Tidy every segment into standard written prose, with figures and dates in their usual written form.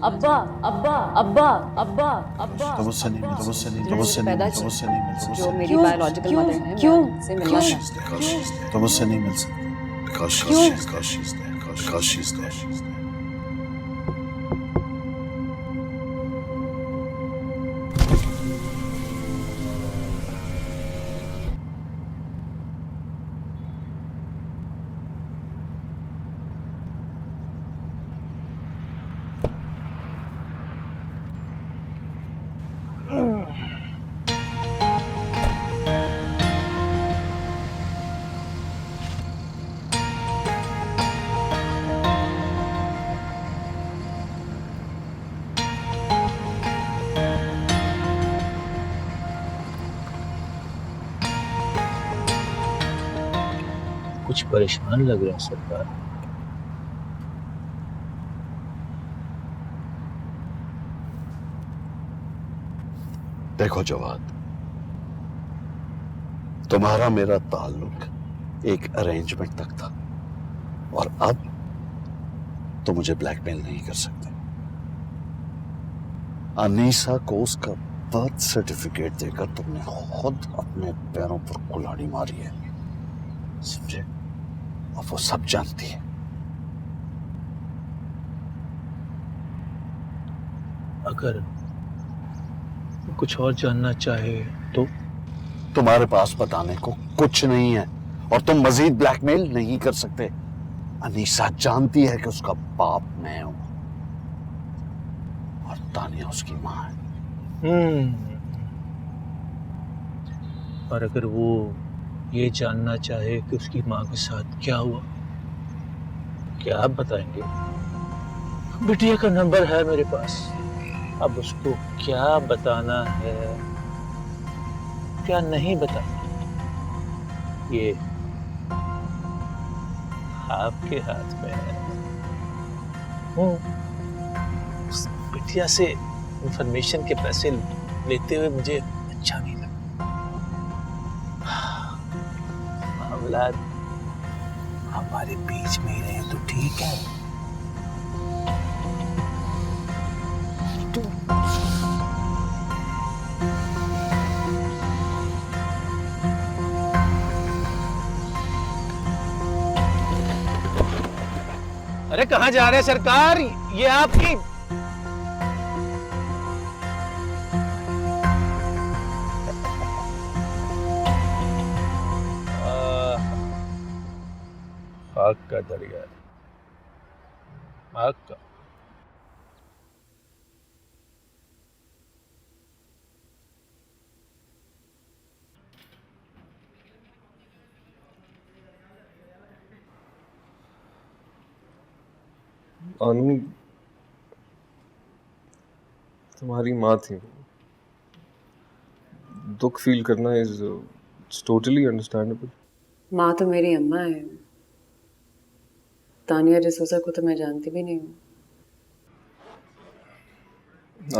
अब्बा अब्बा अब्बा अब्बा अब्बा तो मुझसे नहीं मिल जो मेरी क्यों? बायोलॉजिकल क्यों? मदर है, क्यों? मैं उनसे मिलना चाहती हूँ। तो मुझसे नहीं मिल सकती क्यों? कुछ परेशान लग रहे हैं सरकार। देखो जवाद, तुम्हारा मेरा ताल्लुक एक अरेंजमेंट तक था और अब तुम मुझे ब्लैकमेल नहीं कर सकते। अनीसा को उसका बर्थ सर्टिफिकेट देकर तुमने खुद अपने पैरों पर कुल्हाड़ी मारी है, समझे? और वो सब जानती है। अगर कुछ और जानना चाहे तो? तुम्हारे पास बताने को कुछ नहीं है और तुम मजीद ब्लैकमेल नहीं कर सकते। अनीसा जानती है कि उसका बाप मैं हूं और तानिया उसकी मां है। और अगर वो ये जानना चाहे कि उसकी माँ के साथ क्या हुआ, क्या आप बताएंगे? बिटिया का नंबर है मेरे पास, अब उसको क्या बताना है, क्या नहीं बताना, ये आपके हाथ में है। उस बिटिया से इंफॉर्मेशन के पैसे लेते हुए मुझे अच्छा नहीं लगा। मामला हमारे बीच में ही रहे तो ठीक है। अरे कहाँ जा रहे हैं सरकार? ये आपकी आग का दरिया, आग का। अनु तुम्हारी माँ थी, दुख फील करना इज टोटली अंडरस्टैंडेबल। माँ तो मेरी अम्मा है। तानिया डिसूजा को तो मैं जानती भी नहीं हूँ।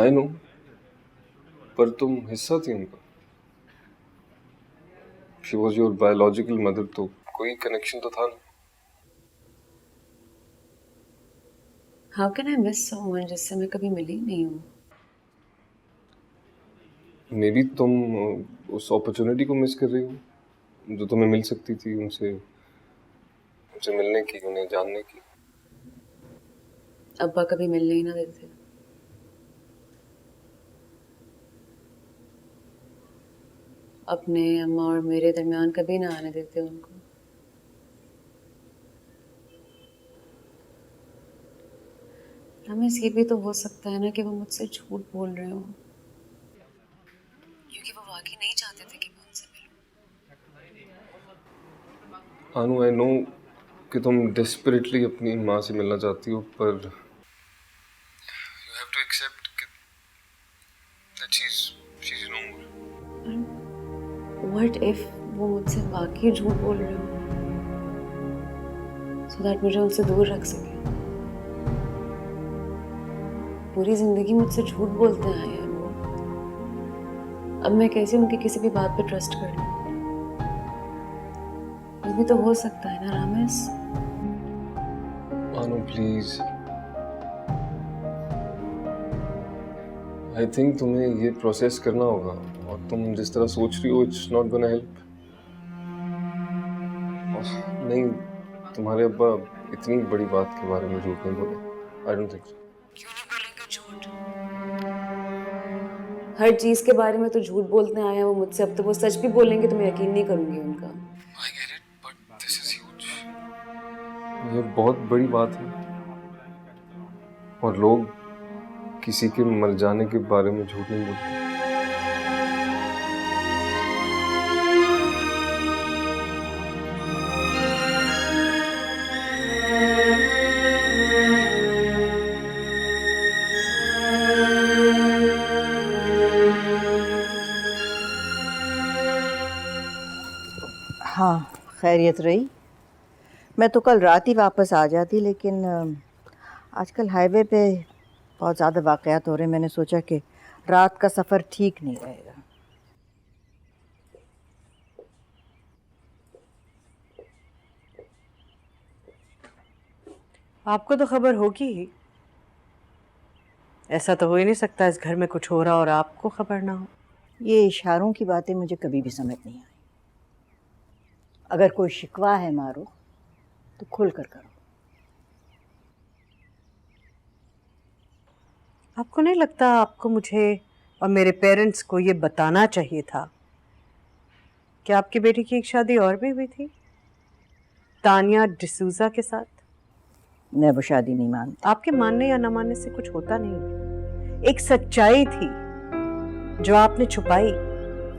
आई नो, पर तुम हिस्सा थी उनका। She was your biological mother, तो कोई कनेक्शन तो था ना। How can I miss someone जिससे मैं कभी मिली ही नहीं हूँ? मे बी तुम उस अपॉर्चुनिटी को मिस कर रही हो जो तुम्हें मिल सकती थी उनसे उनसे मिलने की, उन्हें जानने की। अब्बा कभी मिलने ही ना देते। अपने अम्मा और मेरे दरमियान कभी ना आने देते उनको। रमेश, ये भी तो हो सकता है ना कि वो मुझसे झूठ बोल रहे हो, क्योंकि वो वाकई नहीं चाहते थे कि मैं उनसे मिलूं। अनु, आई नो कि तुम डेस्परेटली अपनी माँ से मिलना चाहती हो, पर you have to accept that she is no more. What if वो मुझसे वाकई झूठ बोल रहे हो, सो दैट मुझे उनसे दूर रख सके। पूरी जिंदगी मुझसे झूठ बोलते आए हैं वो। अब मैं कैसे उनकी किसी भी बात पे ट्रस्ट कर लूं? ये भी तो हो सकता है ना रामेश? अनु प्लीज, आई थिंक तुम्हें ये प्रोसेस करना होगा, और तुम जिस तरह सोच रही हो इट्स नॉट गोना हेल्प। नहीं, तुम्हारे अब्बा इतनी बड़ी बात के बारे में झूठ नहीं बोले। I don't think so. क्यों नहीं बोलेंगे झूठ? हर चीज के बारे में तो झूठ बोलते आए हैं वो मुझसे, अब तो वो सच भी बोलेंगे तो मैं यकीन नहीं करूंगी उनका। I get it, but this is huge. ये बहुत बड़ी बात है, और लोग किसी के मर जाने के बारे में झूठ नहीं बोलते। हाँ, खैरियत रही। मैं तो कल रात ही वापस आ जाती, लेकिन आजकल हाईवे पे बहुत ज़्यादा वाक़यात हो रहे हैं। मैंने सोचा कि रात का सफ़र ठीक नहीं रहेगा। आपको तो खबर होगी ही। ऐसा तो हो ही नहीं सकता इस घर में कुछ हो रहा और आपको खबर ना हो। ये इशारों की बातें मुझे कभी भी समझ नहीं आई। अगर कोई शिकवा है मारो तो खुल कर करो। आपको नहीं लगता आपको मुझे और मेरे पेरेंट्स को ये बताना चाहिए था कि आपकी बेटी की एक शादी और भी हुई थी तानिया डिसूजा के साथ? मैं वो शादी नहीं मानती। आपके मानने या न मानने से कुछ होता नहीं। एक सच्चाई थी जो आपने छुपाई।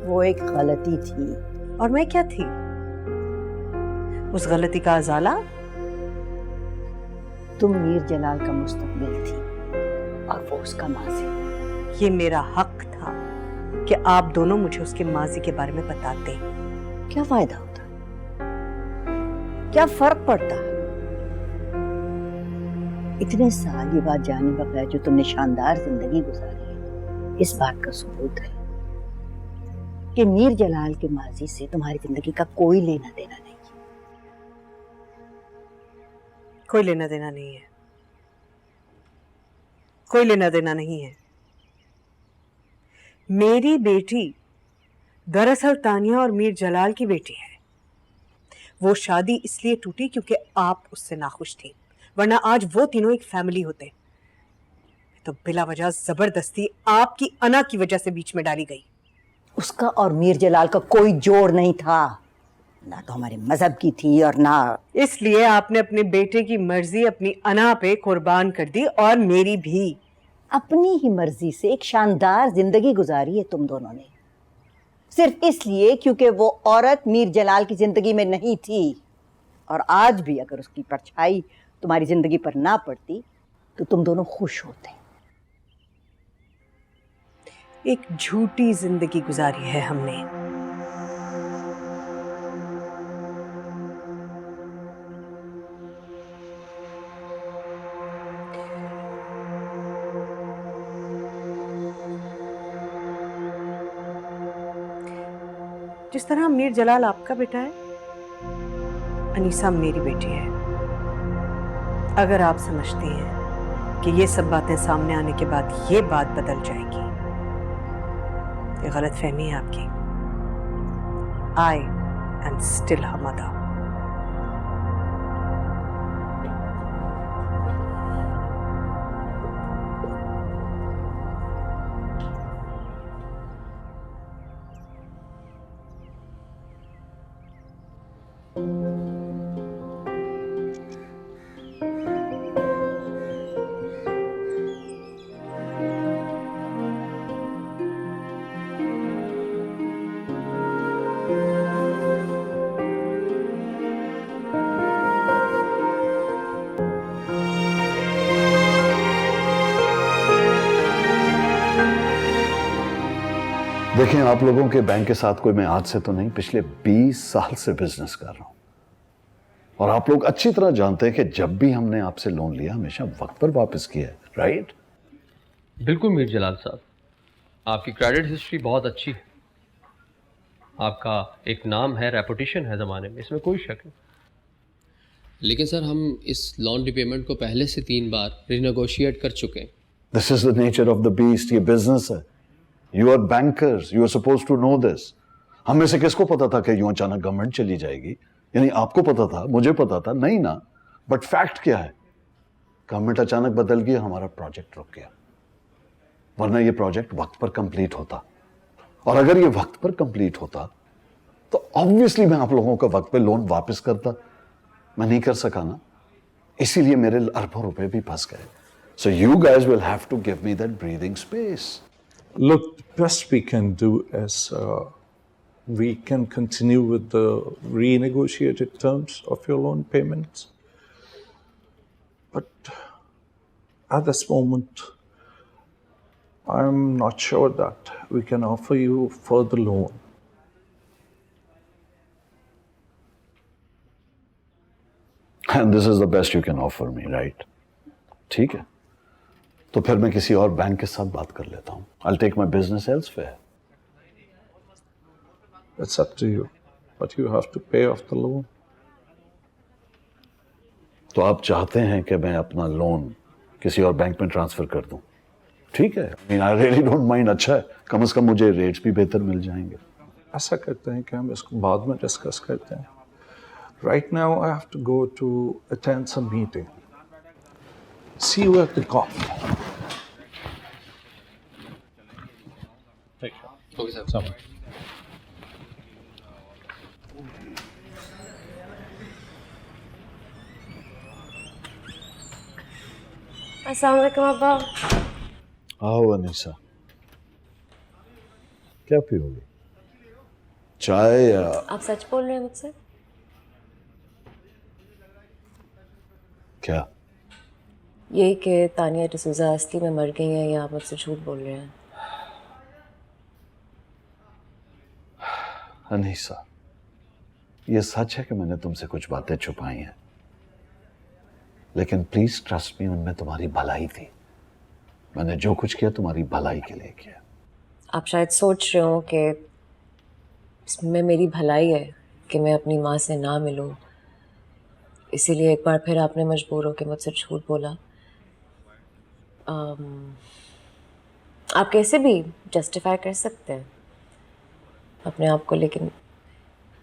वो एक गलती थी। और मैं क्या थी? उस गलती का अजाला? तुम मीर जलाल का मुस्तकबिल थी और वो उसका माजी। ये मेरा हक था कि आप दोनों मुझे उसके माजी के बारे में बताते। क्या फायदा होता? क्या फर्क पड़ता? इतने साल ये बात जाने बगैर जो तुमने शानदार जिंदगी गुजारी है, इस बात का सबूत है कि मीर जलाल के माजी से तुम्हारी जिंदगी का कोई लेना देना नहीं। कोई लेना देना नहीं है। कोई लेना देना नहीं है। मेरी बेटी दरअसल तानिया और मीर जलाल की बेटी है। वो शादी इसलिए टूटी क्योंकि आप उससे नाखुश थी, वरना आज वो तीनों एक फैमिली होते। तो बिला वजह जबरदस्ती आपकी अना की वजह से बीच में डाली गई। उसका और मीर जलाल का कोई जोड़ नहीं था, ना तो हमारे मजहब की थी और ना। इसलिए आपने अपने बेटे की मर्जी अपनी अना पे कुर्बान कर दी और मेरी भी। अपनी ही मर्जी से एक शानदार जिंदगी गुजारी है तुम दोनों ने, सिर्फ इसलिए क्योंकि वो औरत मीर जलाल की जिंदगी में नहीं थी। और आज भी अगर उसकी परछाई तुम्हारी जिंदगी पर ना पड़ती तो तुम दोनों खुश होते। एक झूठी जिंदगी गुजारी है हमने। जिस तरह मीर जलाल आपका बेटा है, अनीसा मेरी बेटी है। अगर आप समझती हैं कि ये सब बातें सामने आने के बाद ये बात बदल जाएगी, ये गलत फहमी है आपकी। I am still her mother. देखें, आप लोगों के बैंक के साथ कोई मैं आज से तो नहीं, पिछले 20 साल से बिजनेस कर रहा हूं, और आप लोग अच्छी तरह जानते हैं कि जब भी हमने आपसे लोन लिया हमेशा वक्त पर वापस किया है, राइट? बिल्कुल मीर जलाल साहब, आपकी क्रेडिट हिस्ट्री बहुत अच्छी है। आपका एक नाम है, रेपुटेशन है ज़माने में, इसमें कोई शक नहीं। लेकिन सर, हम इस लोन रिपेमेंट को पहले से 3 बार रिनेगोशिएट कर चुके हैं, this is the nature of the beast, ये बिजनेस है। You are bankers, you are suppose to know this. हम में से किसको पता था कि यूं अचानक गवर्नमेंट चली जाएगी? यानी आपको पता था, मुझे पता था नहीं ना। बट फैक्ट क्या है, गवर्नमेंट अचानक बदल गई, हमारा प्रोजेक्ट रुक गया। वरना ये प्रोजेक्ट वक्त पर कंप्लीट होता, और अगर ये वक्त पर कंप्लीट होता तो ऑब्वियसली मैं आप लोगों का वक्त पे लोन वापस करता। मैं नहीं कर सका ना, इसीलिए मेरे अरबों रुपए भी फंस गए। So you guys will have to give me that breathing space. Look, the best we can do is we can continue with the renegotiated terms of your loan payments. But at this moment, I'm not sure that we can offer you further loan. And this is the best you can offer me, right? ठीक है, तो फिर मैं किसी और bank के साथ बात कर लेता हूँ। I'll take my business elsewhere. It's up to you, but you have to pay off the loan. तो आप चाहते हैं कि मैं अपना लोन किसी और बैंक में ट्रांसफर कर दूं? ठीक है, I mean, I really don't mind। अच्छा है, कम से कम मुझे रेट्स भी बेहतर मिल जाएंगे। ऐसा करते हैं कि हम इसको बाद में डिस्कस करते हैं। Right now, I have to go to attend some meeting. See you at the coffee. Okay sir. अस्सलाम वालेकुम अब्बा। आओ अनीसा, क्या पियोगे, चाय या? आप सच बोल रहे हैं मुझसे? क्या? यही कि तानिया डिसूजा असली में मर गई हैं या आप मुझसे झूठ बोल रहे हैं? अनीसा, ये सच है कि मैंने तुमसे कुछ बातें छुपाई हैं, लेकिन प्लीज ट्रस्ट मी, उनमें तुम्हारी भलाई थी। मैंने जो कुछ किया तुम्हारी भलाई के लिए किया। आप शायद सोच रहे हो कि इसमें मेरी भलाई है कि मैं अपनी माँ से ना मिलूं, इसीलिए एक बार फिर आपने मजबूर होकर मुझसे झूठ बोला। आप कैसे भी जस्टिफाई कर सकते हैं अपने आप को, लेकिन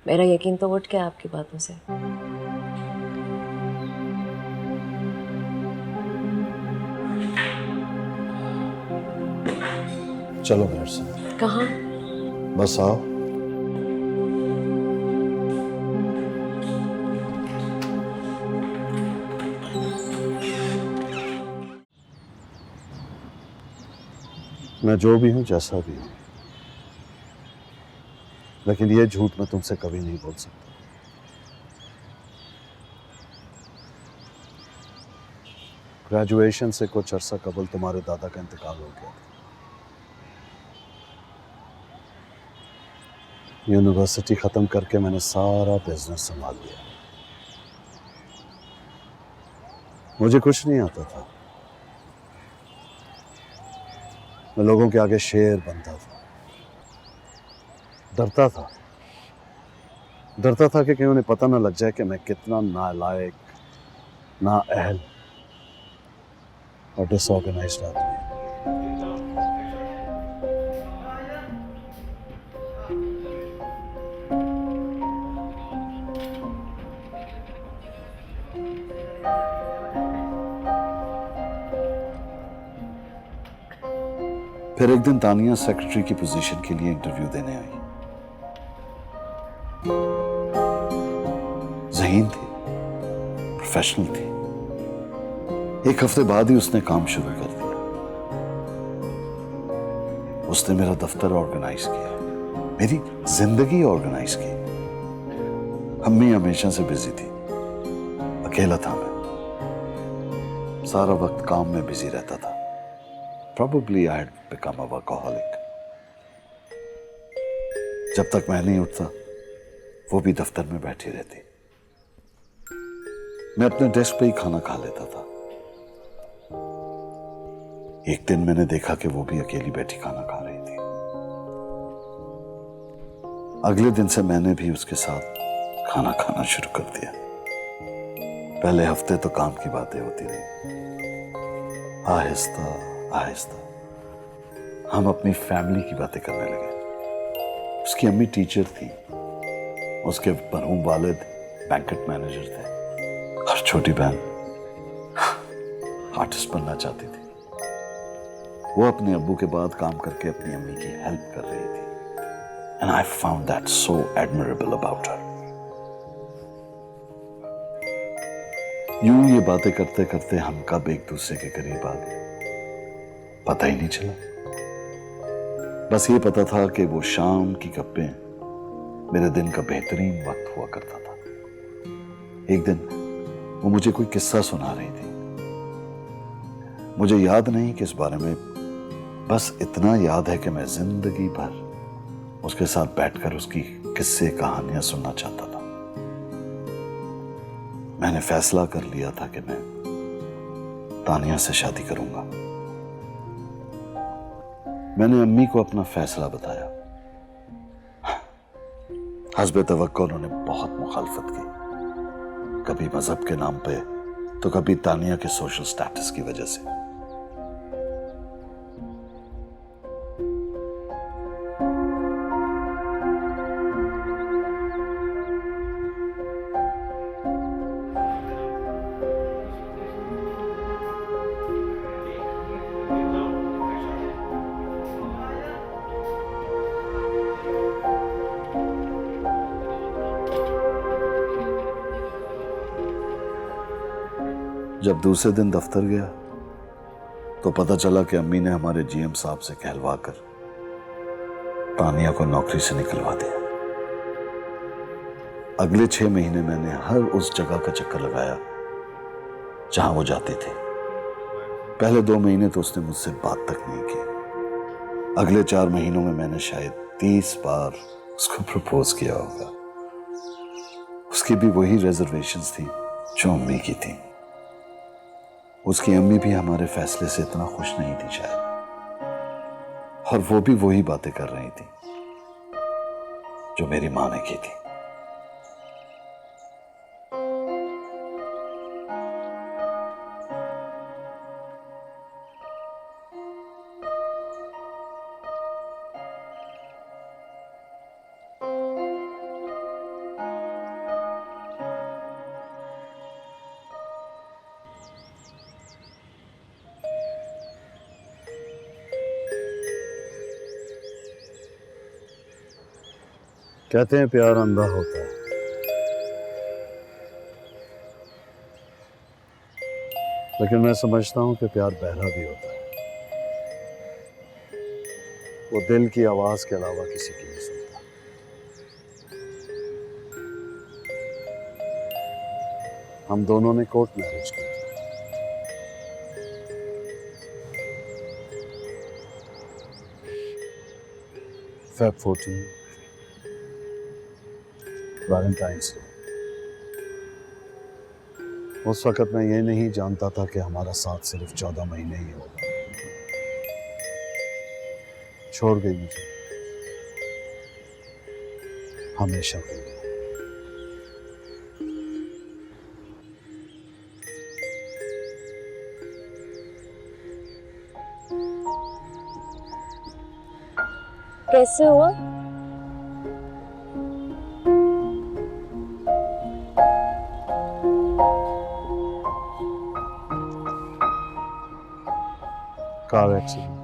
मेरा यकीन तो उठ गया आपकी बातों से। चलो मेरे से। कहाँ? बस आओ। मैं जो भी हूं, जैसा भी हूं, लेकिन ये झूठ मैं तुमसे कभी नहीं बोल सकता। ग्रेजुएशन से कुछ अरसा कबल तुम्हारे दादा का इंतकाल हो गया। यूनिवर्सिटी खत्म करके मैंने सारा बिजनेस संभाल लिया। मुझे कुछ नहीं आता था, मैं लोगों के आगे शेर बनता था। डरता था कि कहीं उन्हें पता ना लग जाए कि मैं कितना नालायक, नाअहल और डिसऑर्गेनाइज्ड आदमी हूं। फिर एक दिन तानिया सेक्रेटरी की पोजीशन के लिए इंटरव्यू देने आई। ज़हीन थी, प्रोफेशनल थी। एक हफ्ते बाद ही उसने काम शुरू कर दिया। उसने मेरा दफ्तर ऑर्गेनाइज किया, मेरी जिंदगी ऑर्गेनाइज की। अम्मी हमेशा से बिजी थी, अकेला था मैं। सारा वक्त काम में बिजी रहता था। Probably I had become a workaholic. जब तक मैं नहीं उठता, वो भी दफ्तर में बैठी रहती। मैं अपने डेस्क पे ही खाना खा लेता था। एक दिन मैंने देखा कि वो भी अकेली बैठी खाना खा रही थी। अगले दिन से मैंने भी उसके साथ खाना खाना शुरू कर दिया। पहले हफ्ते तो काम की बातें होती रही, आहिस्ता आहिस्ता हम अपनी फैमिली की बातें करने लगे। उसकी अम्मी टीचर थी, उसके मरहूम वालिद बैंकेट मैनेजर थे और छोटी बहन आर्टिस्ट बनना चाहती थी। वो अपने अब्बू के बाद काम करके अपनी अम्मी की हेल्प कर रही थी। And I found that so admirable about her. यूं ये बातें करते करते हम कब एक दूसरे के करीब आ गए पता ही नहीं चला। बस ये पता था कि वो शाम की गप्पें मेरे दिन का बेहतरीन वक्त हुआ करता था। एक दिन वो मुझे कोई किस्सा सुना रही थी। मुझे याद नहीं कि इस बारे में, बस इतना याद है कि मैं जिंदगी भर उसके साथ बैठकर उसकी किस्से कहानियां सुनना चाहता था। मैंने फैसला कर लिया था कि मैं तानिया से शादी करूंगा। मैंने अम्मी को अपना फैसला बताया। हस्बे तवक्को उन्होंने बहुत मुखालफत की, कभी मजहब के नाम पे तो कभी तानिया के सोशल स्टेटस की वजह से। जब दूसरे दिन दफ्तर गया तो पता चला कि अम्मी ने हमारे जीएम साहब से कहलवा कर तानिया को नौकरी से निकलवा दिया। अगले 6 महीने मैंने हर उस जगह का चक्कर लगाया जहां वो जाती थी। पहले 2 महीने तो उसने मुझसे बात तक नहीं की। अगले 4 महीनों में मैंने शायद 30 बार उसको प्रपोज किया होगा। उसकी भी वही रिजर्वेशंस थी जो अम्मी की थी। उसकी अम्मी भी हमारे फैसले से इतना खुश नहीं थी शायद, और वो भी वही बातें कर रही थी जो मेरी मां ने की थी। कहते हैं प्यार अंधा होता है, लेकिन मैं समझता हूं कि प्यार बहरा भी होता है। वो दिल की आवाज के अलावा किसी की नहीं सुनता। हम दोनों ने कोर्ट मैरिज की। Feb 14 Valentine's day. उस वक्त मैं ये नहीं जानता था कि हमारा साथ सिर्फ 14 महीने ही होगा। छोड़ गई मुझे हमेशा के लिए। कैसे हुआ? Car accident.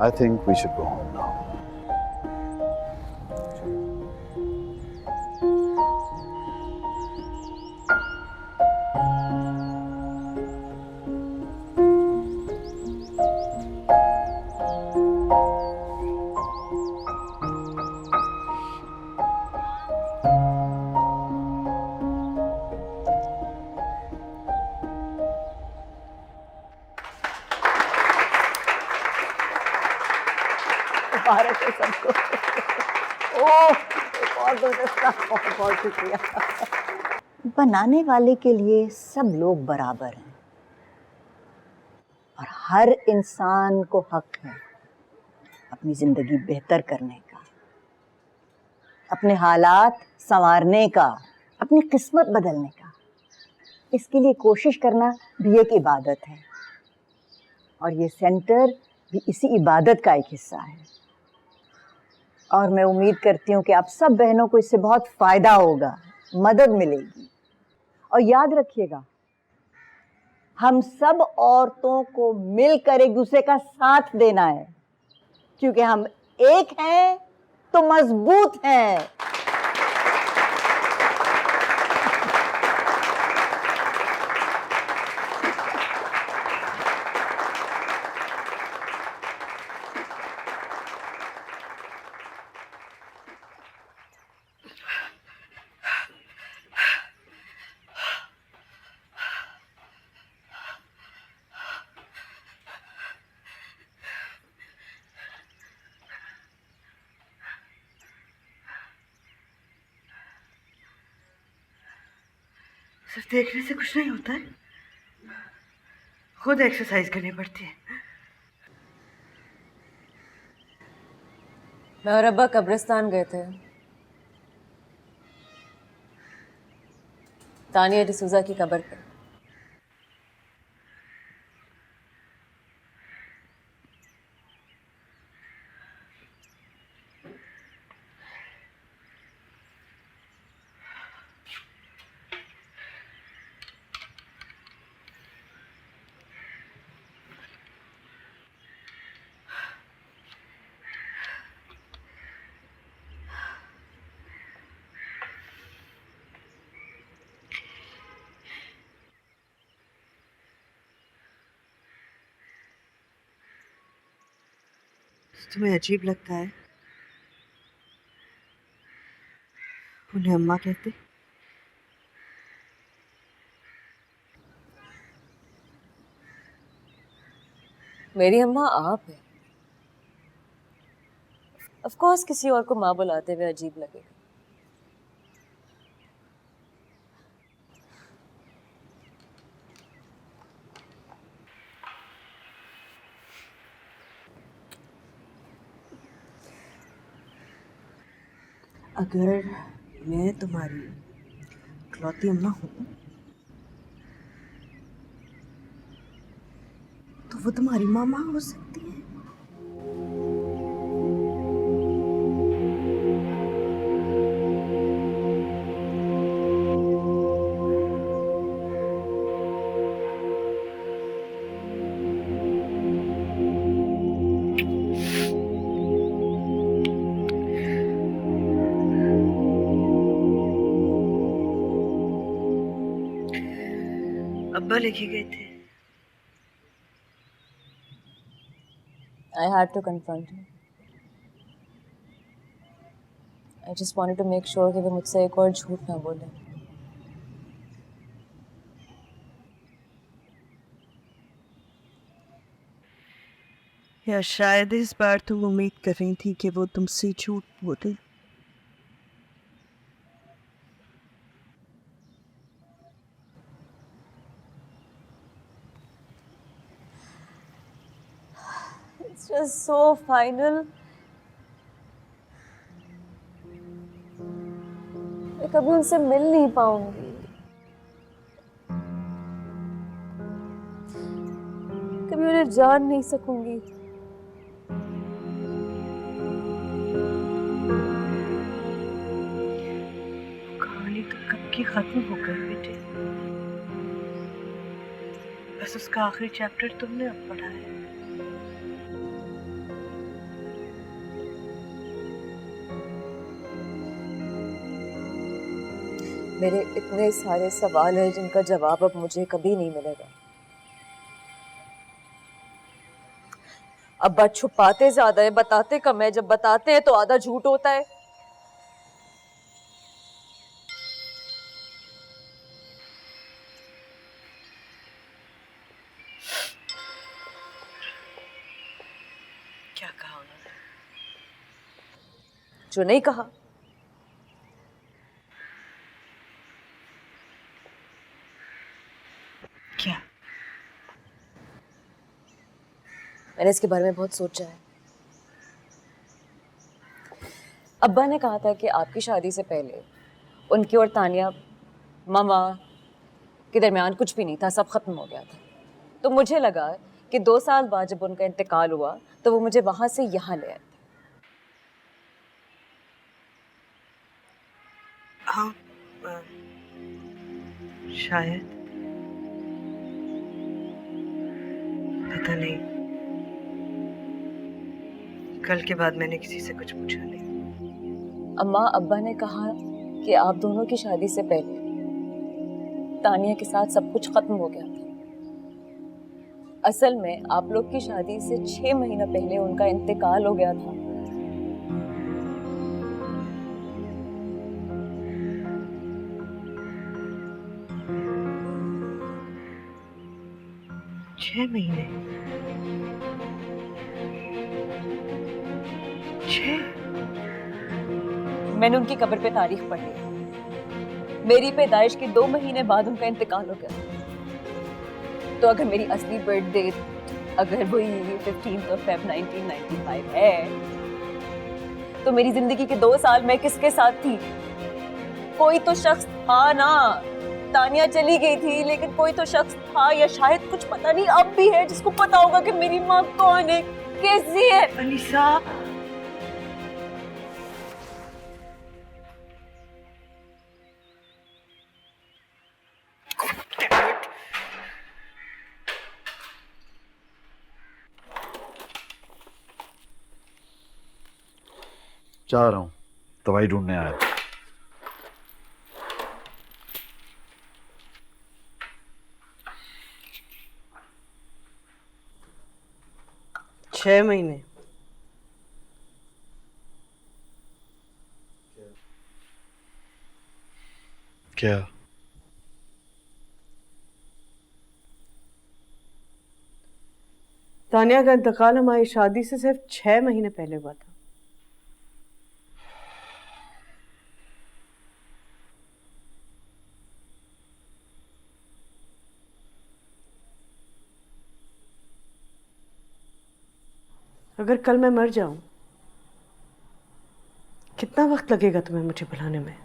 I think we should go home now. मुबारक हो सबको। ओह बहुत बहुत बहुत शुक्रिया। बनाने वाले के लिए सब लोग बराबर हैं और हर इंसान को हक है अपनी जिंदगी बेहतर करने का, अपने हालात संवारने का, अपनी किस्मत बदलने का। इसके लिए कोशिश करना भी एक इबादत है और ये सेंटर भी इसी इबादत का एक हिस्सा है। और मैं उम्मीद करती हूँ कि आप सब बहनों को इससे बहुत फ़ायदा होगा, मदद मिलेगी। और याद रखिएगा, हम सब औरतों को मिलकर एक दूसरे का साथ देना है, क्योंकि हम एक हैं तो मजबूत हैं। सिर्फ देखने से कुछ नहीं होता है, खुद एक्सरसाइज करनी पड़ती है। मैं और अब्बा कब्रिस्तान गए थे, तानिया डिसूजा की कब्र पे। तुम्हें अजीब लगता है उन्हें अम्मा कहते? मेरी अम्मा आप है। ऑफ कोर्स किसी और को माँ बुलाते हुए अजीब लगेगा। अगर मैं तुम्हारी इकलौती अम्मा हूँ तो वो तुम्हारी मामा हो सकती है। अब्बा लेके गए थे। I had to confront him. I just wanted to make sure कि वो मुझसे एक और झूठ ना बोले। या शायद इस बार तुम उम्मीद कर रही थी कि वो तुमसे झूठ बोले। It's just so final. मैं कभी उनसे मिल नहीं पाऊंगी। कभी उन्हें जान नहीं सकूंगी। कहानी तो कब की खत्म हो गई बेटे, बस उसका आखिरी चैप्टर तुमने अब पढ़ा है। मेरे इतने सारे सवाल हैं जिनका जवाब अब मुझे कभी नहीं मिलेगा। अब बात छुपाते ज्यादा है, बताते कम है। जब बताते हैं तो आधा झूठ होता है। क्या कहा उन्होंने? जो नहीं कहा मैंने इसके बारे में बहुत सोचा है। अब्बा ने कहा था कि आपकी शादी से पहले उनकी और तानिया मामा के दरमियान कुछ भी नहीं था, सब खत्म हो गया था। तो मुझे लगा कि 2 साल बाद जब उनका इंतकाल हुआ तो वो मुझे वहां से यहाँ ले आए। हाँ, शायद, पता नहीं, कल के बाद मैंने किसी से कुछ पूछा नहीं। अम्मा, अब्बा ने कहा कि आप दोनों की शादी से पहले तानिया के साथ सब कुछ खत्म हो गया था। असल में आप लोग की शादी से 6 महीना पहले उनका इंतकाल हो गया था। छह महीने? 6? मैंने उनकी कब्र पे तारीख पढ़ ली। मेरी पैदाइश के 2 महीने बाद उनका इंतकाल हो गया। तो अगर मेरी असली बर्थ डेट अगर वही 15 Feb 1995 है, तो मेरी जिंदगी के 2 साल मैं किसके साथ थी? कोई तो शख्स था ना। तानिया चली गई थी, लेकिन कोई तो शख्स था, या शायद कुछ पता नहीं अब भी है, जिसको पता होगा कि मेरी माँ कौन है, कैसी है। अनीसा, जा रहा हूं, दवाई ढूंढने आया था। छह महीने? क्या? तानिया का इंतकाल हमारी शादी से सिर्फ 6 महीने पहले हुआ था। अगर कल मैं मर जाऊं, कितना वक्त लगेगा तुम्हें मुझे बुलाने में?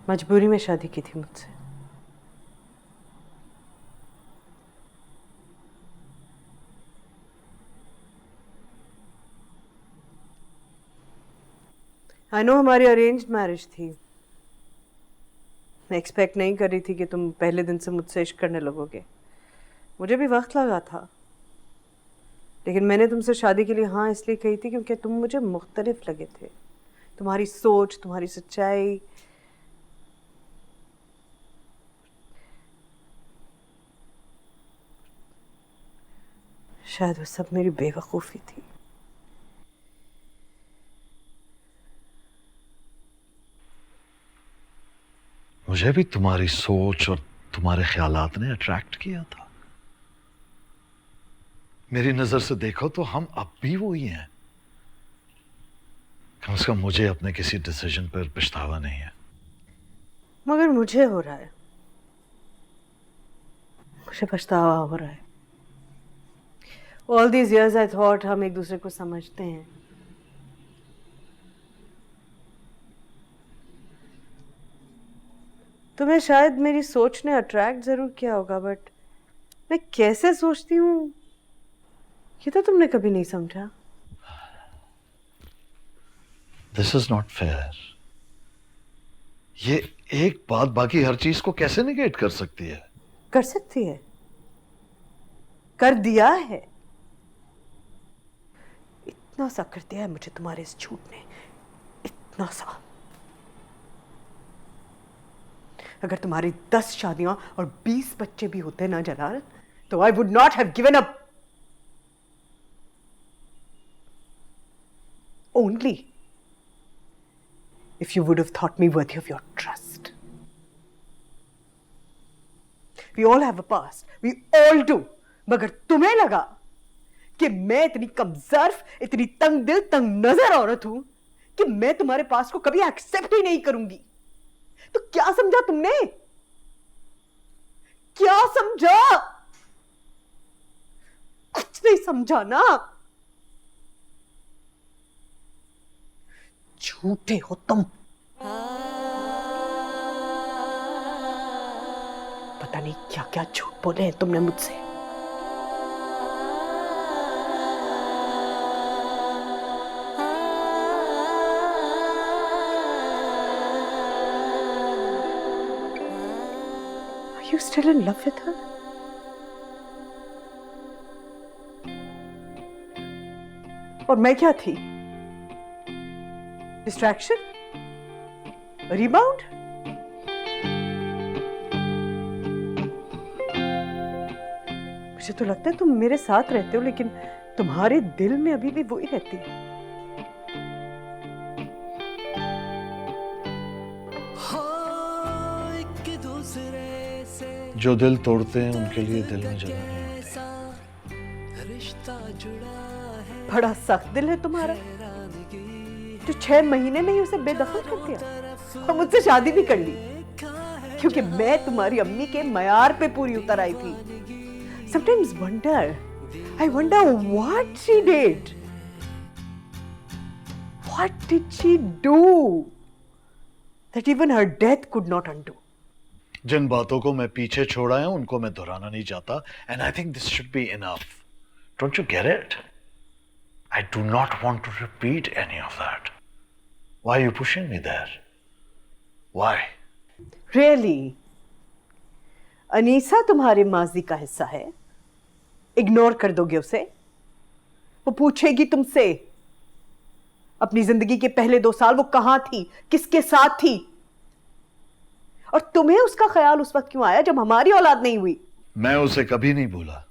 मजबूरी में शादी की थी मुझसे। आई नो हमारी अरेंज्ड मैरिज थी। मैं एक्सपेक्ट नहीं कर रही थी कि तुम पहले दिन से मुझसे इश्क करने लगोगे। मुझे भी वक्त लगा था, लेकिन मैंने तुमसे शादी के लिए हाँ इसलिए कही थी क्योंकि तुम मुझे मुख्तलिफ लगे थे। तुम्हारी सोच, तुम्हारी सच्चाई, शायद वो सब मेरी बेवकूफ़ी थी। मुझे भी तुम्हारी सोच और तुम्हारे ख्यालात ने अट्रैक्ट किया था। मेरी नजर से देखो तो हम अब भी वही हैं। कम से कम मुझे अपने किसी डिसीजन पर पछतावा नहीं है। मगर मुझे हो रहा है, मुझे पछतावा हो रहा है। All these years I thought हम एक दूसरे को समझते हैं। तुम्हें शायद मेरी सोच ने अट्रैक्ट जरूर किया होगा, बट मैं कैसे सोचती हूँ ये तो तुमने कभी नहीं समझा। This is not fair. ये एक बात बाकी हर चीज को कैसे निगेट कर सकती है? कर सकती है, कर दिया है। इतना सा कर दिया है मुझे तुम्हारे इस झूठ ने, इतना सा। अगर तुम्हारी 10 शादियां और 20 बच्चे भी होते ना जलाल, तो I would not have given up. Only if you would have thought me worthy of your trust. We all have a past. We all do. मगर तुम्हें लगा कि मैं इतनी कमजोर, इतनी तंग दिल, तंग नजर औरत हूं कि मैं तुम्हारे पास को कभी एक्सेप्ट ही नहीं करूंगी। तो क्या समझा तुमने? क्या समझा? कुछ नहीं समझा ना। झूठे हो तुम। पता नहीं क्या क्या झूठ बोले हैं तुमने मुझसे। Are you still in love with her? और मैं क्या थी? डिस्ट्रैक्शन? रिबाउंड? मुझे तो लगता है तुम मेरे साथ रहते हो, लेकिन तुम्हारे दिल में अभी भी वही रहती है। जो दिल तोड़ते हैं उनके लिए दिल में जगह नहीं होती। बड़ा सख्त दिल है तुम्हारा, जो 6 महीने में ही उसे बेदखल कर दिया और मुझसे शादी भी कर ली, क्योंकि मैं तुम्हारी अम्मी के मयार पे पूरी उतर आई थी। Sometimes I wonder what she did. What did she do that even her death could not undo? जिन बातों को मैं पीछे छोड़ा है उनको मैं दोहराना नहीं चाहता, and I think this should be enough. Don't you get it? I do not want to repeat any of that. Why are you pushing me there? Why? Really? Anisa तुम्हारे माजी का हिस्सा है? इग्नोर कर दोगे उसे? वो पूछेगी तुमसे अपनी जिंदगी के पहले 2 साल वो कहां थी, किसके साथ थी, और तुम्हें उसका ख्याल उस वक्त क्यों आया जब हमारी औलाद नहीं हुई? मैं उसे कभी नहीं भूला,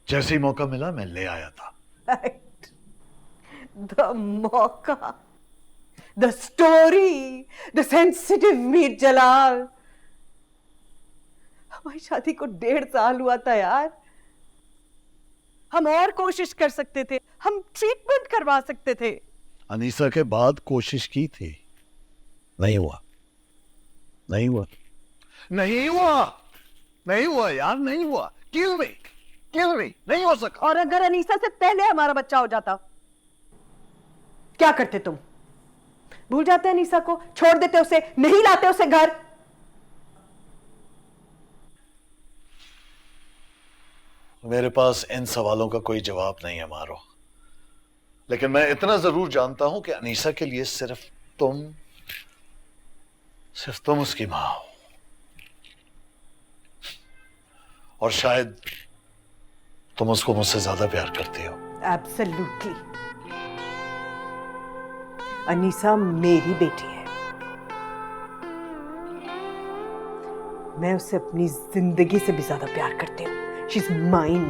जैसे ही मौका मिला मैं ले आया था। The मौका, the story, the sensitive Mir जलाल। हमारी शादी को 1.5 साल हुआ था यार। हम और कोशिश कर सकते थे, हम ट्रीटमेंट करवा सकते थे। अनीसा के बाद कोशिश की थी, नहीं हुआ, नहीं हुआ, नहीं हुआ, नहीं हुआ यार, नहीं हुआ। किल मी, नहीं हो सका। और अगर अनीसा से पहले हमारा बच्चा हो जाता, क्या करते तुम? भूल जाते अनीसा को, छोड़ देते उसे, नहीं लाते उसे घर? मेरे पास इन सवालों का कोई जवाब नहीं है मारो, लेकिन मैं इतना जरूर जानता हूं कि अनीसा के लिए सिर्फ तुम उसकी मां हो, और शायद तुम उसको मुझसे ज्यादा प्यार करती हो। एब्सोल्युटली। अनीसा मेरी बेटी है, मैं उसे अपनी जिंदगी से भी ज्यादा प्यार करती हूँ। She is mine,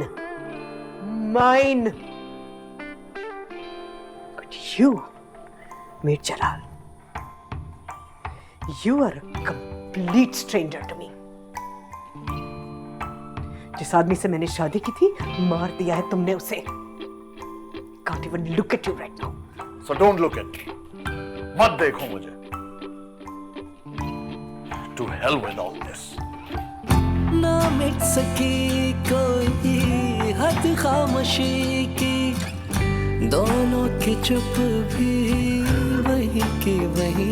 mine. But you Mir Jalal, you are a complete stranger to me. जिस आदमी से मैंने शादी की थी, मार दिया है तुमने उसे। Can't even look at you right now. So don't look at me. मत देखो मुझे। To hell with all this. ना मिट सकी कोई हद खामोशी की, दोनों की चुप भी वही की वही